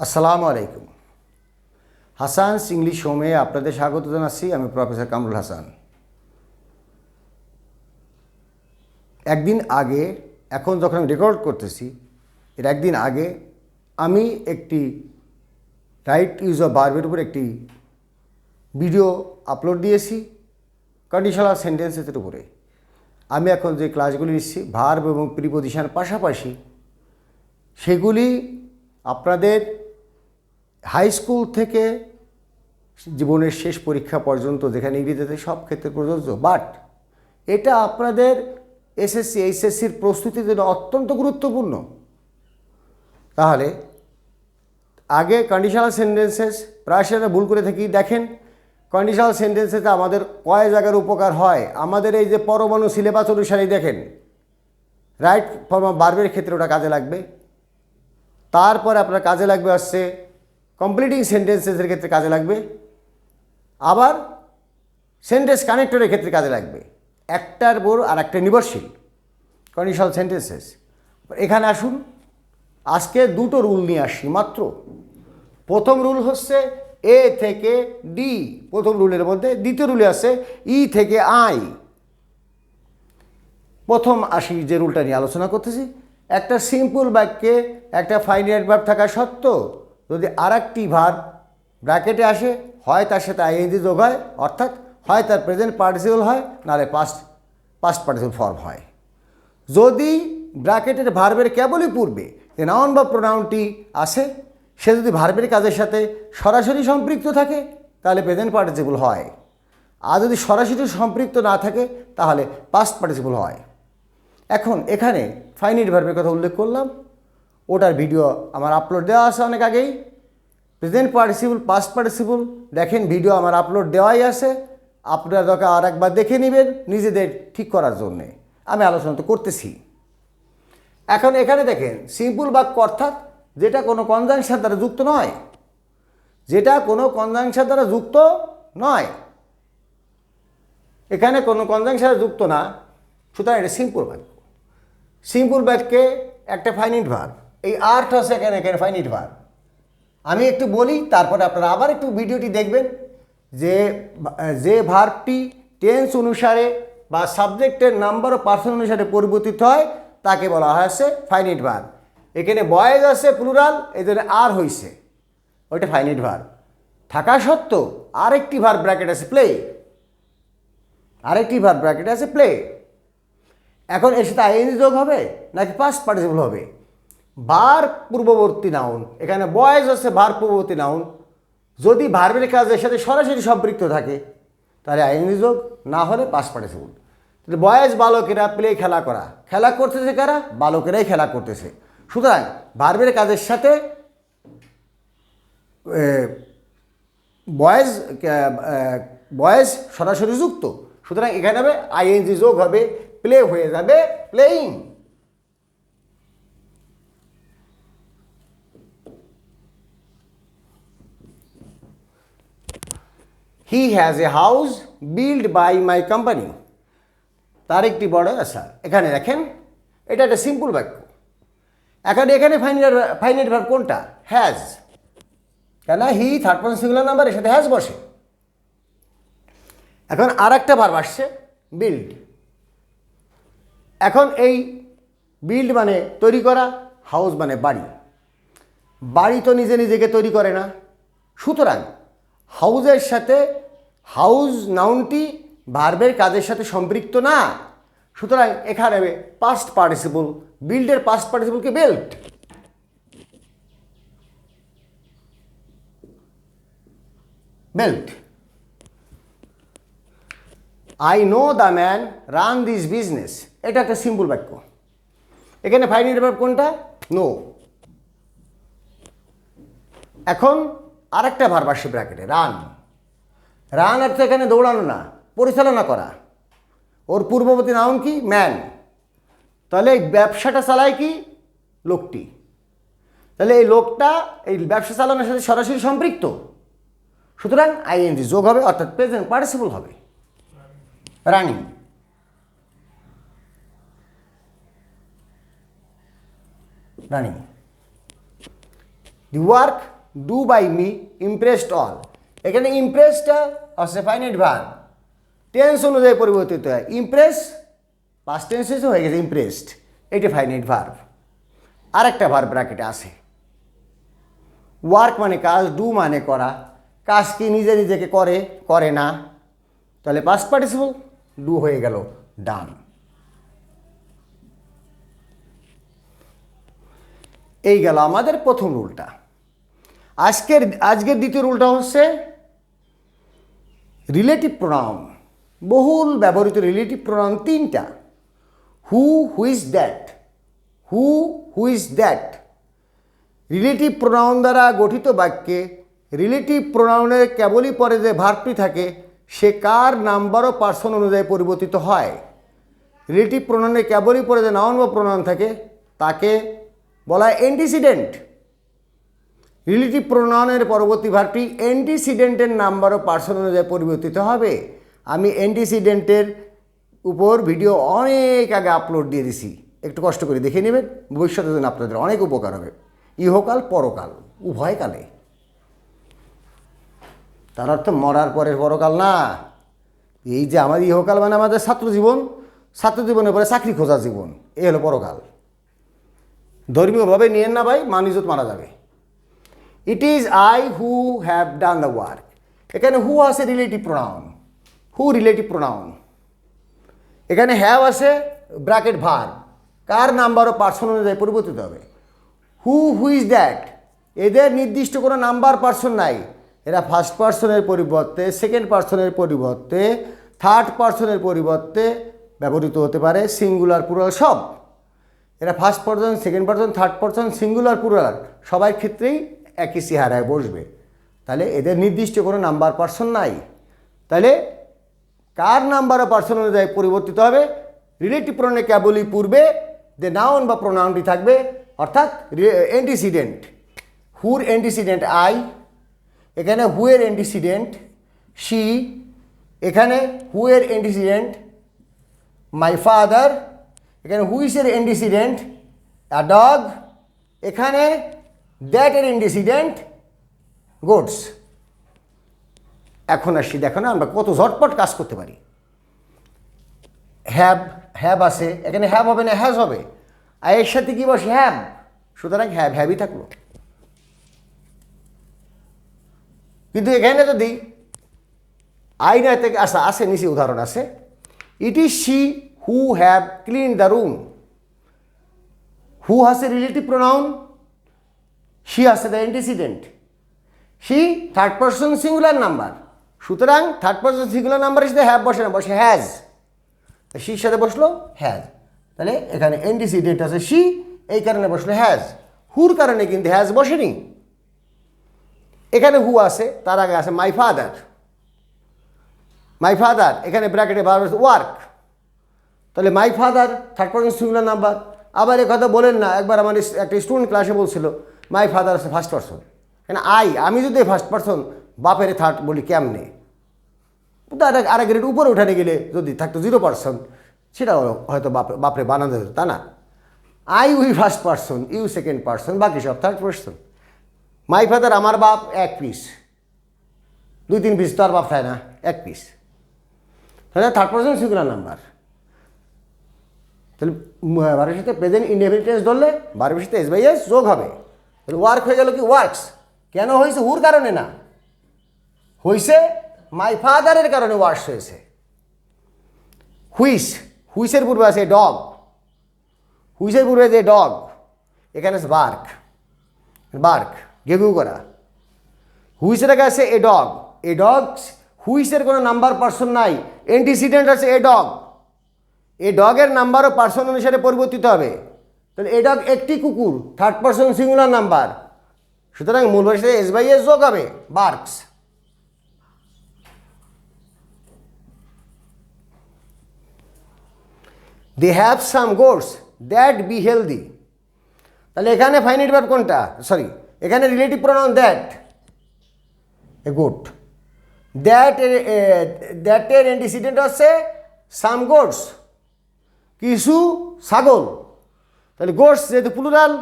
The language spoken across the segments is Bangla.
আসসালামু আলাইকুম। হাসানস ইংলিশ হোমে আপনাদের স্বাগত জানাচ্ছি। আমি প্রফেসর কামরুল হাসান। একদিন আগে, এখন যখন আমি রেকর্ড করতেছি এর একদিন আগে আমি একটি রাইট ইউজ অফ ভার্বের উপর একটি ভিডিও আপলোড দিয়েছি কন্ডিশনাল সেন্টেন্সেসের উপরে। আমি এখন যে ক্লাসগুলি নিচ্ছি ভার্ব এবং প্রিপোজিশন পাশাপাশি, সেগুলি আপনাদের হাই স্কুল থেকে জীবনের শেষ পরীক্ষা পর্যন্ত, যেখানে ইংরেজিতে সব ক্ষেত্রে প্রযোজ্য, বাট এটা আপনাদের এসএসসি এইচএসসির প্রস্তুতির জন্য অত্যন্ত গুরুত্বপূর্ণ। তাহলে আগে কন্ডিশনাল সেন্টেন্সেস প্রায় সেটা ভুল করে থাকি। দেখেন, কন্ডিশনাল সেন্টেন্সেসে আমাদের কয় জায়গার উপকার হয়। আমাদের এই যে পরমাণু সিলেবাস অনুসারেই দেখেন, রাইট ফর্ম অফ ভার্বের ক্ষেত্রে ওটা কাজে লাগবে। তারপরে আপনার কাজে লাগবে আসছে কমপ্লিটিং সেন্টেন্সেসের ক্ষেত্রে কাজে লাগবে, আবার সেন্টেন্স কানেক্টরের ক্ষেত্রে কাজে লাগবে। একটার উপর আর একটা নির্ভরশীল কন্ডিশনাল সেন্টেন্সেস। এখানে আসুন, আজকে দুটো রুল নিয়ে আসি মাত্র। প্রথম রুল হচ্ছে এ থেকে ডি, প্রথম রুলের মধ্যে। দ্বিতীয় রুলে আছে ই থেকে আই। প্রথম আসি যে রুলটা নিয়ে আলোচনা করতেছি, একটা সিম্পল বাক্যে একটা ফাইনাইট ভার্ব থাকা সত্ত্বেও যদি আর একটি ভার্ব ব্র্যাকেটে আসে, হয় তার সাথে আইএনজি যোগ হয়, অর্থাৎ হয় তার প্রেজেন্ট পার্টিসিপল হয়, নাহলে পাস্ট পার্টিসিপল ফর্ম হয়। যদি ব্র্যাকেটের ভার্বের কেবলই পূর্বে যে নাউন বা প্রোনাউনটি আসে, সে যদি ভার্বের কাজের সাথে সরাসরি সম্পৃক্ত থাকে তাহলে প্রেজেন্ট পার্টিসিপল হয়, আর যদি সরাসরি সম্পৃক্ত না থাকে তাহলে পাস্ট পার্টিসিপল হয়। এখন এখানে ফাইনাইট ভার্বের কথা উল্লেখ করলাম, ওটার ভিডিও আমার আপলোড দেওয়া আছে অনেক আগেই। প্রেজেন্ট পার্টিসিপল, পাস্ট পার্টিসিপল দেখেন, ভিডিও আমার আপলোড দেওয়াই আছে। আপনারা দরকার আর একবার দেখে নেবেন নিজেদের ঠিক করার জন্যে। আমি আলোচনা তো করতেছি। এখন এখানে দেখেন, সিম্পল বাক্য অর্থাৎ যেটা কোনো কনজাংশন দ্বারা যুক্ত নয়, যেটা কোনো কনজাংশন দ্বারা যুক্ত নয়, এখানে কোনো কনজাংশন যুক্ত না, সুতরাং এটা সিম্পল বাক্য। সিম্পল বাক্যে একটা ফাইনাইট ভার্ব, এই আর্ট হচ্ছে এখানে ফাইনাইট ভার্ব। আমি একটু বলি, তারপরে আপনারা আবার একটু ভিডিওটি দেখবেন। যে ভার্বটি টেন্স অনুসারে বা সাবজেক্টের নাম্বার ও পার্সন অনুসারে পরিবর্তিত হয় তাকে বলা হয়েছে ফাইনাইট ভার্ব। এখানে বয়েজ আছে প্লুরাল, এই জন্য আর হয়েছে, ওইটা ফাইনাইট ভার্ব। থাকা সত্ত্বেও আরেকটি ভার্ব ব্র্যাকেট আছে প্লে, আরেকটি ভার্ব ব্র্যাকেট আছে প্লে। এখন এর সাথে আইএনজি যোগ হবে নাকি পাস্ট পার্টিসিপল হবে? ভার্ব পূর্ববর্তী নাউন, এখানে বয়েজ আছে ভার্ব পূর্ববর্তী নাউন। যদি ভার্বের কাজের সাথে সরাসরি সম্পৃক্ত থাকে তাহলে আইএনজি যোগ, না হলে পাস্ট পার্টিসিপল। বয়েজ বালকেরা প্লে খেলা করতেছে কারা? বালকেরাই খেলা করতেছে। সুতরাং ভার্বের কাজের সাথে বয়েজ সরাসরি যুক্ত, সুতরাং এখানে হবে আইএনজি যোগ হবে, প্লে হয়ে যাবে playing. He has a house build by my company. তার একটি বড় আশা। এখানে দেখেন, এটা একটা সিম্পল বাক্য। এখানে ফাইনাইট ভার্ব কোনটা? হ্যাজ। কেন? He third person singular number, এর সাথে হ্যাজ বসে। এখন আর একটা ভার্ব আসছে বিল্ড। এখন এই বিল্ড মানে তৈরি করা, হাউস মানে বাড়ি। বাড়ি তো নিজে নিজেকে তৈরি করে না, সুতরাং হাউজের সাথে হাউস নাউনটি ভার্বের কাজের সাথে সম্পৃক্ত না, সুতরাং এখানে পাস্ট পার্টিসিপল। বিল্ডের পাস্ট পার্টিসিপলকে built. Built. I know the man ran this business. এটা একটা সিম্পল বাক্য। এখানে ফাইনাইট ভার্ব কোনটা? নো। এখন আরেকটা ভার্ব আসছে ব্র্যাকেটে, রান। রান অর্থ এখানে দৌড়ানো না, পরিচালনা করা। ওর পূর্ববর্তী নাউন কি? ম্যান। তাহলে এই ব্যবসাটা চালায় কি? লোকটি। তাহলে এই লোকটা এই ব্যবসা চালানোর সাথে সরাসরি সম্পৃক্ত, সুতরাং আইএনজি যোগ হবে, অর্থাৎ প্রেজেন্ট পার্টিসিপল হবে, running. Running. The work do by me impressed all. এখানে ইমপ্রেসটা হচ্ছে ফাইনাইট ভার্ব, টেন্স অনুযায়ী পরিবর্তিত হয়। ইমপ্রেস পাস্ট টেন্সে হয়ে গেছে ইমপ্রেসড, এটা ফাইনাইট ভার্ব। আর একটা ভার্ব ব্র্যাকেটে আছে। ওয়ার্ক মানে কাজ, ডু মানে করা। কাজ কি নিজে নিজেকে করে, করে না, তাহলে পাস্ট পার্টিসিপল ডু হয়ে গেল ডান। এই গেল আমাদের প্রথম রুলটা। আজকের দ্বিতীয় রুলটা হচ্ছে রিলেটিভ প্রোনাউন। বহুল ব্যবহৃত রিলেটিভ প্রোনাউন তিনটা। Who, whose, that. Who, whose, that. Relative pronoun দ্বারা গঠিত বাক্যে রিলেটিভ প্রোনাউনের কেবলই পরে যে ভার্বটি থাকে সে কার, নাম্বার ও পার্সন অনুযায়ী পরিবর্তিত হয়। রিলেটিভ প্রোনাউনের কেবলই পরে যে নাউন বা প্রোনাউন থাকে তাকে বলা হয় অ্যান্টিসিডেন্ট। রিলেটিভ প্রোনাউনের পরবর্তী ভার্বটি অ্যান্টিসিডেন্টের নাম্বার ও পার্সন অনুযায়ী পরিবর্তিত হবে। আমি অ্যান্টিসিডেন্টের উপর ভিডিও অনেক আগে আপলোড দিয়ে দিছি, একটু কষ্ট করে দেখে নেবেন, ভবিষ্যতের জন্য আপনাদের অনেক উপকার হবে। ইহকাল পরকাল উভয় কালে। তার অর্থ মরার পরের পরকাল না। এই যে আমাদের ইহকাল মানে আমাদের ছাত্রজীবন, ছাত্রজীবনের পরে চাকরি খোঁজার জীবন, এই হলো পরকাল। ধর্মীয়ভাবে নিয়েন না ভাই, মানিজত মারা যাবে। It is I who have done the work. এখানে হু আছে রিলেটিভ প্রোনাউন, হু রিলেটিভ প্রোনাউন। এখানে হ্যাভ আছে ব্র্যাকেট ভার্ব, কার, নাম্বার ও পার্সন অনুযায়ী পরিবর্তিত হবে। হু, হুইজ, দ্যাট, এদের নির্দিষ্ট কোনো নাম্বার পার্সন নাই। এরা ফার্স্ট পার্সনের পরিবর্তে, সেকেন্ড পার্সনের পরিবর্তে, থার্ড পার্সনের পরিবর্তে ব্যবহৃত হতে পারে, সিঙ্গুলার প্লুরাল সব। এরা first person, second person, third person, singular plural সবার ক্ষেত্রেই একই চেহারায় বসবে। তাহলে এদের নির্দিষ্ট কোনো নাম্বার পার্সন নাই। তাহলে কার, নাম্বার ও পার্সন অনুযায়ী পরিবর্তিত হবে। রিলেটিভ প্রোনাউনে কেবলই পূর্বে যে নাউন বা প্রোনাউনটি থাকবে, অর্থাৎ অ্যান্টিসিডেন্ট। হুর অ্যান্টিসিডেন্ট আই, এখানে হুয়ের অ্যান্টিসিডেন্ট শি, এখানে হুয়ের অ্যান্টিসিডেন্ট মাই ফাদার, এখানে হুইসের অ্যান্টিসিডেন্ট আ ডগ, এখানে দ্যাটের অ্যান্টিসিডেন্ট গোটস। এখন আসি, দেখো না আমরা কত ঝটপট কাজ করতে পারি। হ্যাভ, হ্যাভ আছে, এখানে হ্যাভ হবে না হ্যাজ হবে, আর এর সাথে কি বসে হ্যাভ, সুতরাং হ্যাভ হ্যাভই থাকলো। কিন্তু এখানে যদি আইনা থেকে আসে নিচে উদাহরণ আছে, it is she who have clean the room. Who has a relative pronoun, she has the antecedent, she third person singular number, সুতরাং থার্ড পার্সন সিঙ্গুলার নাম্বার সাথে হ্যাভ বসে না, বসে হ্যাজ। শির সাথে বসলো হ্যাজ, তাহলে এখানে অ্যান্টিসিডেন্ট আছে শি, এই কারণে বসলো হ্যাজ। হুর কারণে কিন্তু হ্যাজ বসেনি। এখানে হু আছে, তার আগে আছে মাই ফাদার। মাই ফাদার, এখানে ব্র্যাকেটে ভার্ব ওয়ার্ক, তাহলে my father third person singular number. আবার এ কথা বলেন না, একবার আমার একটা স্টুডেন্ট ক্লাসে বলছিল মাই ফাদার আছে ফার্স্ট পার্সন। কেন আমি যদি ফার্স্ট পার্সন বাপের থার্ড বলি কেমনে, আরেক গ্রেড উপরে উঠানে গেলে যদি থাকতো 0%, সেটা হয়তো বাপরে বানানো যেত, তা না। I we first person, you second person, বাকি সব থার্ড পার্সন। মাই ফাদার আমার বাপ 1 পিস, 2-3 পিস তো আর বাপ খায় না, 1 পিস, তাহলে থার্ড পার্সন সিঙ্গুলার নাম্বার। তাহলে ভার্বের সাথে প্রেজেন্ট ইনডেফিনিট টেন্স ধরলে ভার্বের সাথে এস বাই এস যোগ হবে। তাহলে ওয়ার্ক হয়ে গেল কি ওয়ার্কস। কেন হয়েছে? হুর কারণে না, হয়েছে মাই ফাদারের কারণে ওয়ার্কস হয়েছে। হুইস, হুইসের পূর্বে আছে ডগ, হুইসের পূর্বে যে ডগ, এখানে আছে বার্ক, বার্ক ঘেঘু করা। হুইসের আগে আছে এ ডগ, এ ডগ, হুইসের কোনো নাম্বার পার্সন নাই, অ্যান্টিসিডেন্ট আছে এ ডগ, এই ডগের নাম্বার ও পার্সন অনুসারে পরিবর্তিত হবে। তাহলে এই ডগ একটি কুকুর, থার্ড পার্সন সিঙ্গুলার নাম্বার, সুতরাং মূল ভাষাতে এস বাই এস যোগ হবে, barks. They have some goats that be healthy. তাহলে এখানে ফাইনাইট ভার্ব কোনটা, সরি এখানে relative pronoun that, a goat, দ্যাটের অ্যান্টিসিডেন্ট হচ্ছে সাম গোটস, কিছু ছাগল। তাহলে গোটস যেহেতু প্লুরাল,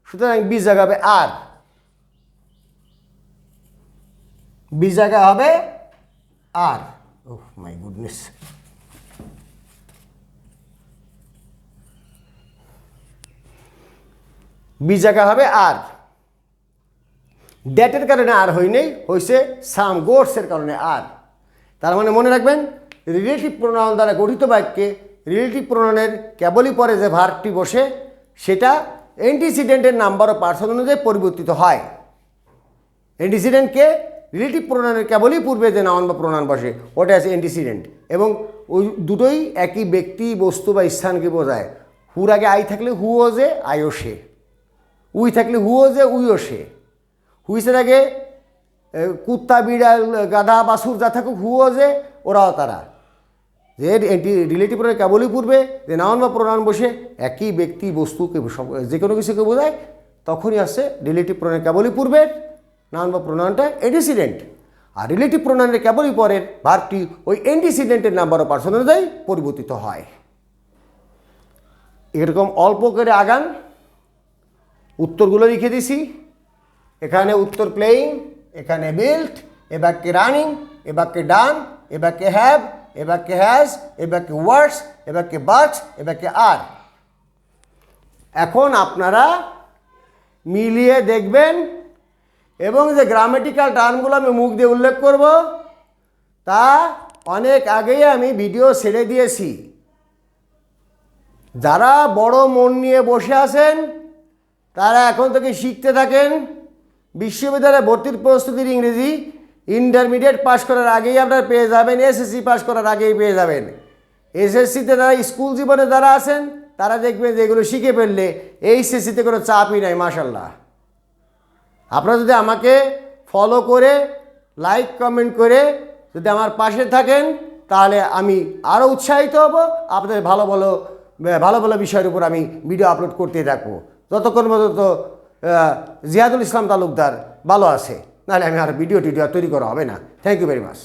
সুতরাং বি জাগাবে আর। বি জায়গায় হবে আর। ওহ মাই গুডনেস, বি জায়গায় হবে আর। ড্যাটের কারণে আর হয়নি, হয়েছে সাম গোটসের কারণে আর। তার মানে মনে রাখবেন, রিলেটিভ প্রোনাউন দ্বারা গঠিত বাক্যে রিলেটিভ প্রোনাউনের কেবলই পরে যে ভার্বটি বসে সেটা অ্যান্টিসিডেন্টের নাম্বার ও পার্সন অনুযায়ী পরিবর্তিত হয়। অ্যান্টিসিডেন্টকে রিলেটিভ প্রোনাউনের কেবলই পূর্বে যে নাউন বা প্রোনাউন বসে ওটা আছে অ্যান্টিসিডেন্ট, এবং ওই দুটোই একই ব্যক্তি, বস্তু বা স্থানকে বোঝায়। হুর আগে আই থাকলে হু ও যে, আই ও সে। উই থাকলে হু ও যে, উই ও সে। হুইসের আগে কুত্তা, বিড়াল, গাধা, বাছুর যা থাকুক হু ও যে, ওরাও তারা। যে রিলেটিভ প্রোনাউন কেবলই পূর্বে যে নাউন বা প্রোনাউন বসে একই ব্যক্তি, বস্তুকে, যে কোনো কিছুকে বোঝায়, তখনই আসছে রিলেটিভ প্রোনাউন কেবলই পূর্বের নাউন বা প্রোনাউনটা অ্যান্টিসিডেন্ট। আর রিলেটিভ প্রোনাউনের কেবলই পরের ভার্বটি ওই অ্যান্টিসিডেন্টের নাম্বার ও পার্সন অনুযায়ী পরিবর্তিত হয়। এরকম অল্প করে আগান, উত্তরগুলো লিখে দিছি। এখানে উত্তর প্লেয়িং, এখানে বিল্ট, এ বাক্যে রানিং, এ বাক্যে ডান, এ বাক্যে হ্যাভ, এ বাক্যে হ্যাজ, এ বাক্যে ওয়ার্ডস, এ বাক্যে বাট, এ বাক্যে আর। এখন আপনারা মিলিয়ে দেখবেন এবং যে গ্রামেটিক্যাল টার্মগুলো আমি মুখ দিয়ে উল্লেখ করব তা অনেক আগেই আমি ভিডিও ছেড়ে দিয়েছি। যারা বড় মন নিয়ে বসে আছেন তারা এখন থেকে শিখতে থাকেন। বিশ্ববিদ্যালয়ে ভর্তির প্রস্তুতির ইংরেজি ইন্টারমিডিয়েট পাস করার আগেই আপনারা পেয়ে যাবেন, এসএসসি পাস করার আগেই পেয়ে যাবেন। এসএসসিতে যারা স্কুল জীবনে যারা আছেন তারা দেখবেন যে এগুলো শিখে ফেললে এইচএসসিতে কোনো চাপই নাই, মাশাল্লাহ। আপনারা যদি আমাকে ফলো করে, লাইক, কমেন্ট করে যদি আমার পাশে থাকেন তাহলে আমি আরও উৎসাহিত হব। আপনাদের ভালো ভালো বিষয়ের উপর আমি ভিডিও আপলোড করতে থাকবো যতক্ষণ পর্যন্ত জিয়াদুল ইসলাম তালুকদার ভালো আছে, নাহলে আমি আর ভিডিও তৈরি করা হবে না। Thank you very much.